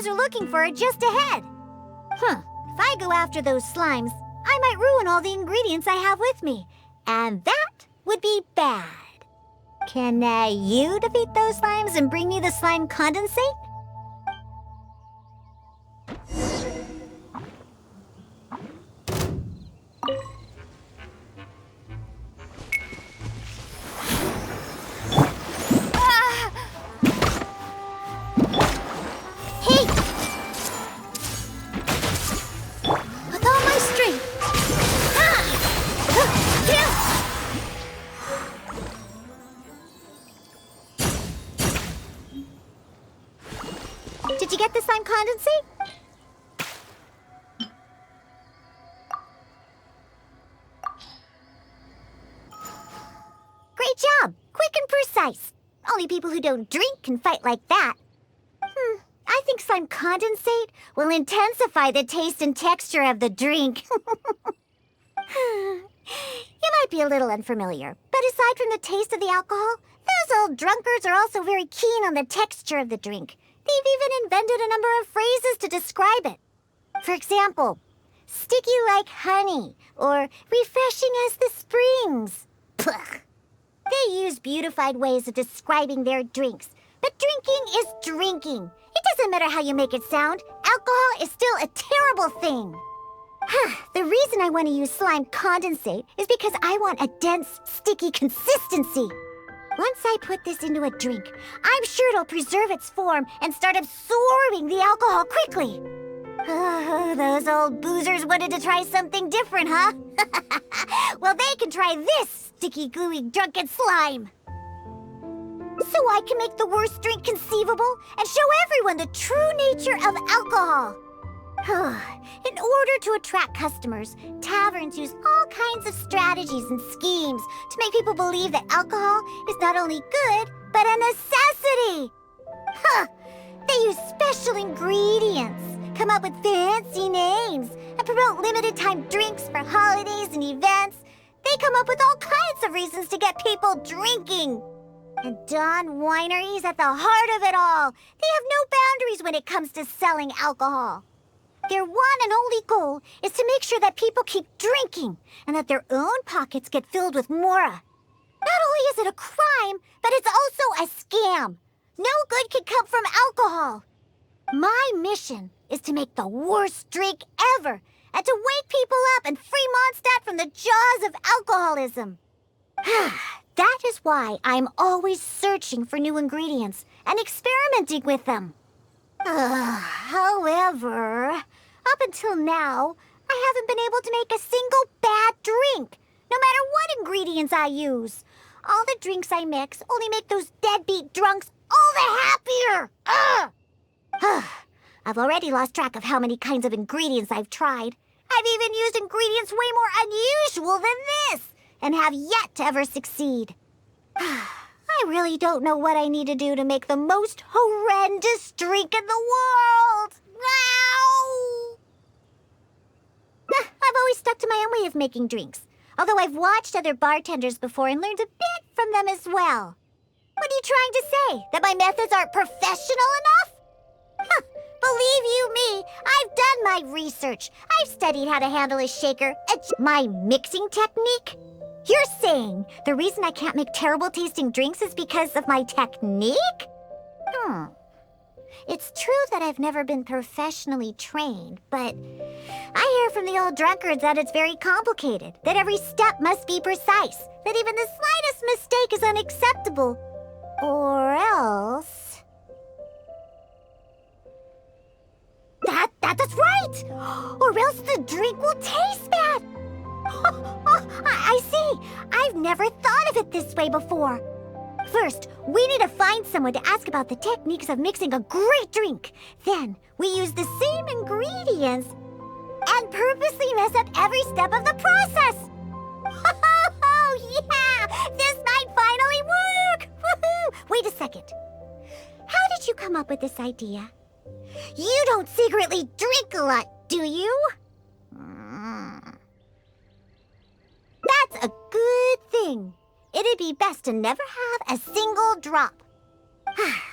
guys are looking for are just ahead. If I go after those slimes, I might ruin all the ingredients I have with me. And that would be bad. Can you defeat those slimes and bring me the slime condensate? Did you get the slime condensate? Great job! Quick and precise. Only people who don't drink can fight like that. I think slime condensate will intensify the taste and texture of the drink. You might be a little unfamiliar, but aside from the taste of the alcohol, those old drunkards are also very keen on the texture of the drink. They've even invented a number of phrases to describe it. For example, sticky like honey, or refreshing as the springs. Pugh. They use beautified ways of describing their drinks, but drinking is drinking. It doesn't matter how you make it sound. Alcohol is still a terrible thing. The reason I want to use slime condensate is because I want a dense, sticky consistency. Once I put this into a drink, I'm sure it'll preserve its form and start absorbing the alcohol quickly. Those old boozers wanted to try something different, huh? Well, they can try this sticky, gluey, drunken slime. So I can make the worst drink conceivable and show everyone the true nature of alcohol. In order to attract customers, taverns use all kinds of strategies and schemes to make people believe that alcohol is not only good, but a necessity. They use special ingredients, come up with fancy names, and promote limited-time drinks for holidays and events. They come up with all kinds of reasons to get people drinking. And Dawn Winery is at the heart of it all. They have no boundaries when it comes to selling alcohol. Their one and only goal is to make sure that people keep drinking and that their own pockets get filled with mora. Not only is it a crime, but it's also a scam. No good can come from alcohol. My mission is to make the worst drink ever and to wake people up and free Mondstadt from the jaws of alcoholism. That is why I'm always searching for new ingredients and experimenting with them. However, up until now, I haven't been able to make a single bad drink, no matter what ingredients I use. All the drinks I mix only make those deadbeat drunks all the happier. I've already lost track of how many kinds of ingredients I've tried. I've even used ingredients way more unusual than this, and have yet to ever succeed. I really don't know what I need to do to make the most horrendous drink in the world. Ow! I've always stuck to my own way of making drinks, although I've watched other bartenders before and learned a bit from them as well. What are you trying to say? That my methods aren't professional enough? Believe you me, I've done my research. I've studied how to handle a shaker, my mixing technique. You're saying the reason I can't make terrible-tasting drinks is because of my technique? It's true that I've never been professionally trained, but I hear from the old drunkards that it's very complicated, that every step must be precise, that even the slightest mistake is unacceptable. Or else... That's right! Or else the drink will taste bad! I see. I've never thought of it this way before. First, we need to find someone to ask about the techniques of mixing a great drink. Then, we use the same ingredients and purposely mess up every step of the process. Oh, yeah! This might finally work! Woohoo! Wait a second. How did you come up with this idea? You don't secretly drink a lot, do you? That's a good thing. It'd be best to never have a single drop.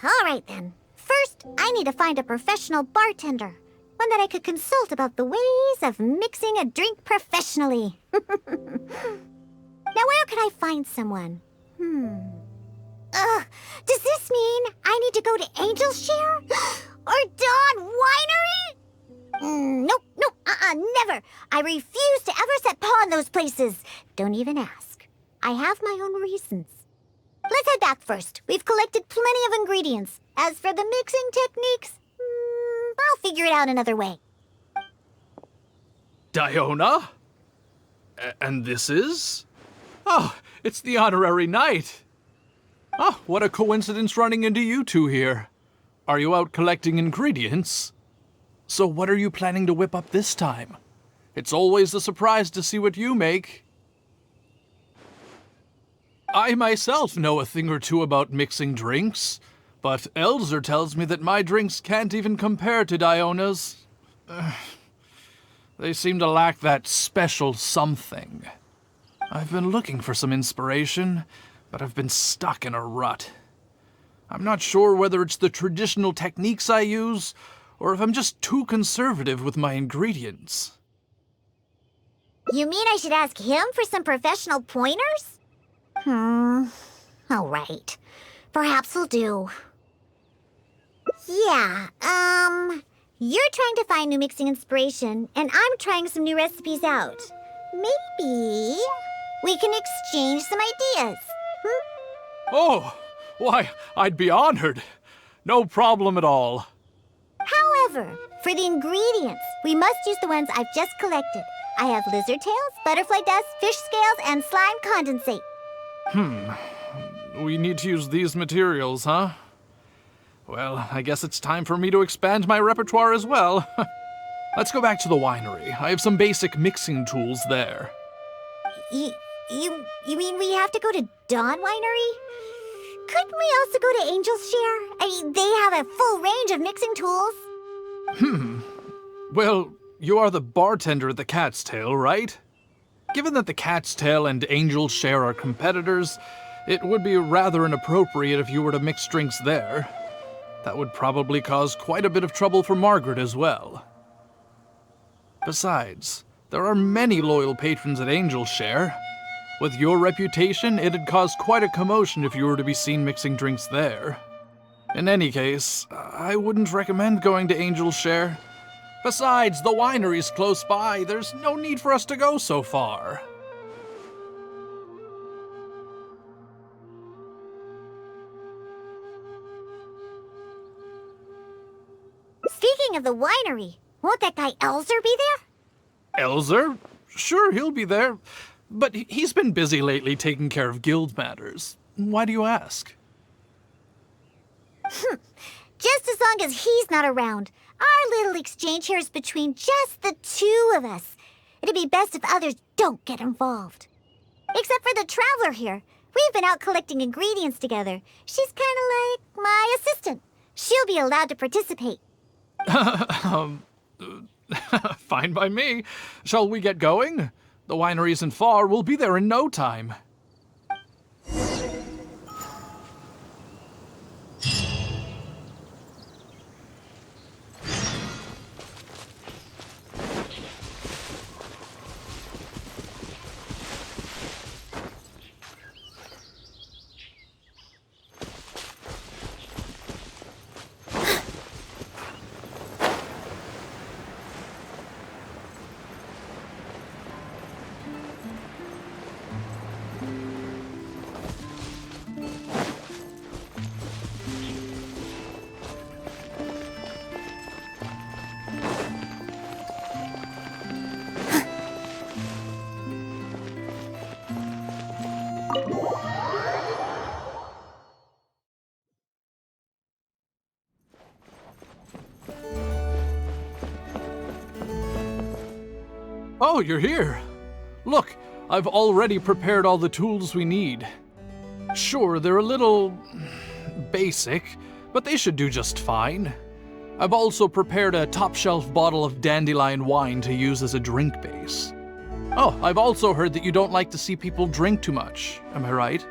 All right, then. First, I need to find a professional bartender. One that I could consult about the ways of mixing a drink professionally. Now, where could I find someone? Does this mean I need to go to Angel's Share? Or Dawn Winery? Nope, never. I refuse to ever set paw in those places. Don't even ask. I have my own reasons. Let's head back first. We've collected plenty of ingredients. As for the mixing techniques, I'll figure it out another way. Diona? And this is? Oh, it's the honorary knight. Oh, what a coincidence running into you two here. Are you out collecting ingredients? So what are you planning to whip up this time? It's always a surprise to see what you make. I myself know a thing or two about mixing drinks, but Elzer tells me that my drinks can't even compare to Diona's. They seem to lack that special something. I've been looking for some inspiration, but I've been stuck in a rut. I'm not sure whether it's the traditional techniques I use, or if I'm just too conservative with my ingredients. You mean I should ask him for some professional pointers? All right. Perhaps will do. Yeah, you're trying to find new mixing inspiration, and I'm trying some new recipes out. Maybe we can exchange some ideas. Oh, why, I'd be honored. No problem at all. However, for the ingredients, we must use the ones I've just collected. I have lizard tails, butterfly dust, fish scales, and slime condensate. We need to use these materials, huh? Well, I guess it's time for me to expand my repertoire as well. Let's go back to the winery. I have some basic mixing tools there. You mean we have to go to Dawn Winery? Couldn't we also go to Angel's Share? I mean, they have a full range of mixing tools. Well, you are the bartender at the Cat's Tail, right? Given that the Cat's Tail and Angel's Share are competitors, it would be rather inappropriate if you were to mix drinks there. That would probably cause quite a bit of trouble for Margaret as well. Besides, there are many loyal patrons at Angel's Share. With your reputation, it'd cause quite a commotion if you were to be seen mixing drinks there. In any case, I wouldn't recommend going to Angel's Share. Besides, the winery's close by. There's no need for us to go so far. Speaking of the winery, won't that guy Elzer be there? Elzer? Sure, he'll be there. But he's been busy lately taking care of guild matters. Why do you ask? Just as long as he's not around. Our little exchange here is between just the two of us. It'd be best if others don't get involved. Except for the traveler here. We've been out collecting ingredients together. She's kind of like my assistant. She'll be allowed to participate. Fine by me. Shall we get going? The winery isn't far. We'll be there in no time. Oh, you're here. Look, I've already prepared all the tools we need. Sure, they're a little basic, but they should do just fine. I've also prepared a top-shelf bottle of dandelion wine to use as a drink base. Oh, I've also heard that you don't like to see people drink too much. Am I right?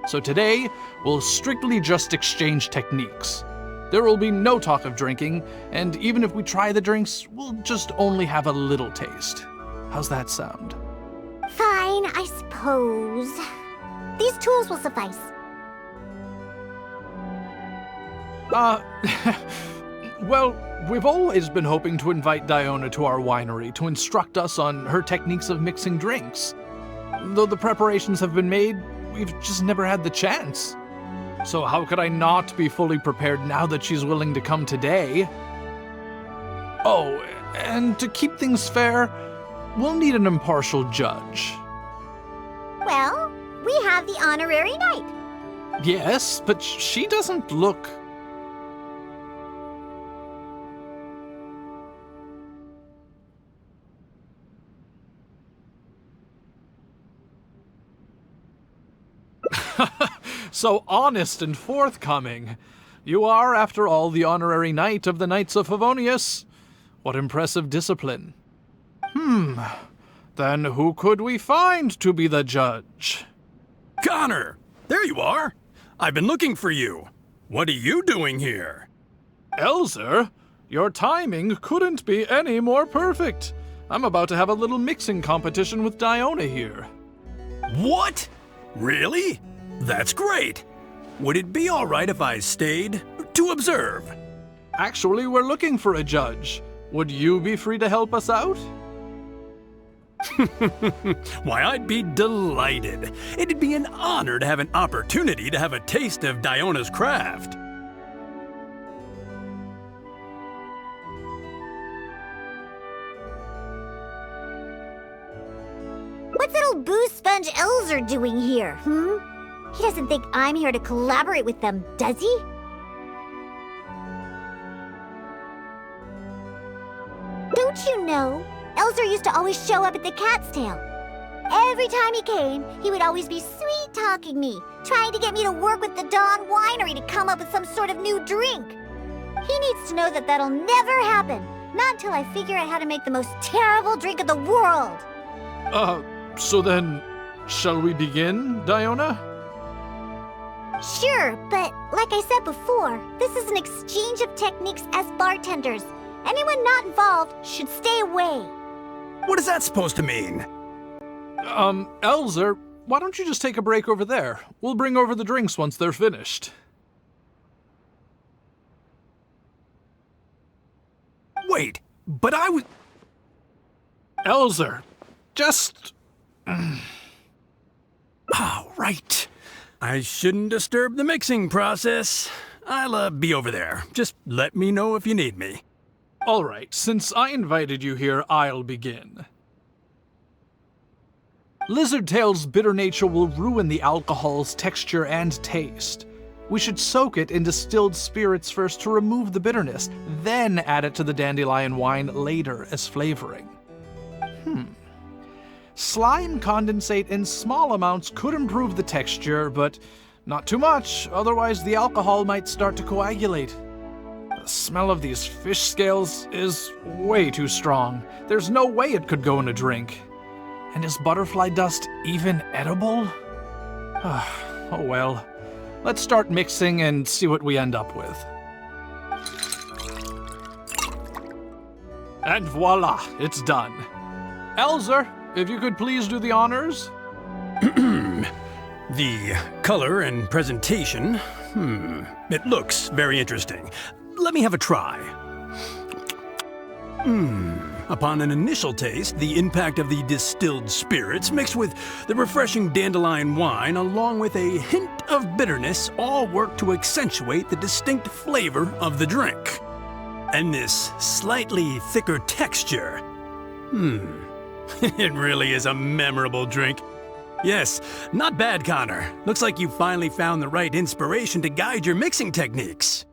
So today, we'll strictly just exchange techniques. There will be no talk of drinking, and even if we try the drinks, we'll just only have a little taste. How's that sound? Fine, I suppose. These tools will suffice. Well, we've always been hoping to invite Diona to our winery to instruct us on her techniques of mixing drinks. Though the preparations have been made, we've just never had the chance. So how could I not be fully prepared now that she's willing to come today? Oh, and to keep things fair, we'll need an impartial judge. Well, we have the honorary knight. Yes, but she doesn't look... So honest and forthcoming. You are, after all, the honorary knight of the Knights of Favonius. What impressive discipline. Then who could we find to be the judge? Connor! There you are! I've been looking for you. What are you doing here? Elzer, your timing couldn't be any more perfect. I'm about to have a little mixing competition with Diona here. What? Really? That's great! Would it be alright if I stayed to observe? Actually, we're looking for a judge. Would you be free to help us out? Why, I'd be delighted. It'd be an honor to have an opportunity to have a taste of Diona's craft. What's that old booze sponge Elzer doing here, He doesn't think I'm here to collaborate with them, does he? Don't you know? Elzer used to always show up at the Cat's Tail. Every time he came, he would always be sweet-talking me, trying to get me to work with the Dawn Winery to come up with some sort of new drink. He needs to know that that'll never happen, not until I figure out how to make the most terrible drink in the world. So then, shall we begin, Diona? Sure, but like I said before, this is an exchange of techniques as bartenders. Anyone not involved should stay away. What is that supposed to mean? Elzer, why don't you just take a break over there? We'll bring over the drinks once they're finished. Wait, but I was... Elzer, just... Oh, right. I shouldn't disturb the mixing process. I'll be over there. Just let me know if you need me. All right, since I invited you here, I'll begin. Lizardtail's bitter nature will ruin the alcohol's texture and taste. We should soak it in distilled spirits first to remove the bitterness, then add it to the dandelion wine later as flavoring. Slime condensate in small amounts could improve the texture, but not too much, otherwise the alcohol might start to coagulate. The smell of these fish scales is way too strong. There's no way it could go in a drink. And is butterfly dust even edible? Oh well. Let's start mixing and see what we end up with. And voila, it's done. Elzer, if you could please do the honors? The color and presentation, it looks very interesting. Let me have a try. Upon an initial taste, the impact of the distilled spirits mixed with the refreshing dandelion wine along with a hint of bitterness all work to accentuate the distinct flavor of the drink. And this slightly thicker texture, it really is a memorable drink. Yes, not bad, Connor. Looks like you finally found the right inspiration to guide your mixing techniques.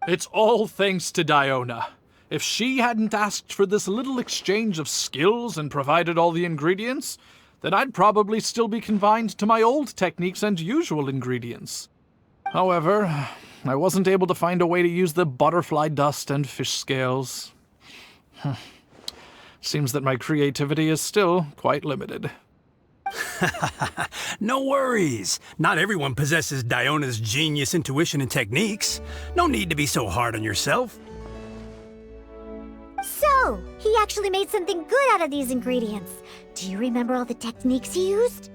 It's all thanks to Diona. If she hadn't asked for this little exchange of skills and provided all the ingredients, then I'd probably still be confined to my old techniques and usual ingredients. However, I wasn't able to find a way to use the butterfly dust and fish scales. Seems that my creativity is still quite limited. No worries. Not everyone possesses Diona's genius intuition and techniques. No need to be so hard on yourself. So, he actually made something good out of these ingredients. Do you remember all the techniques he used?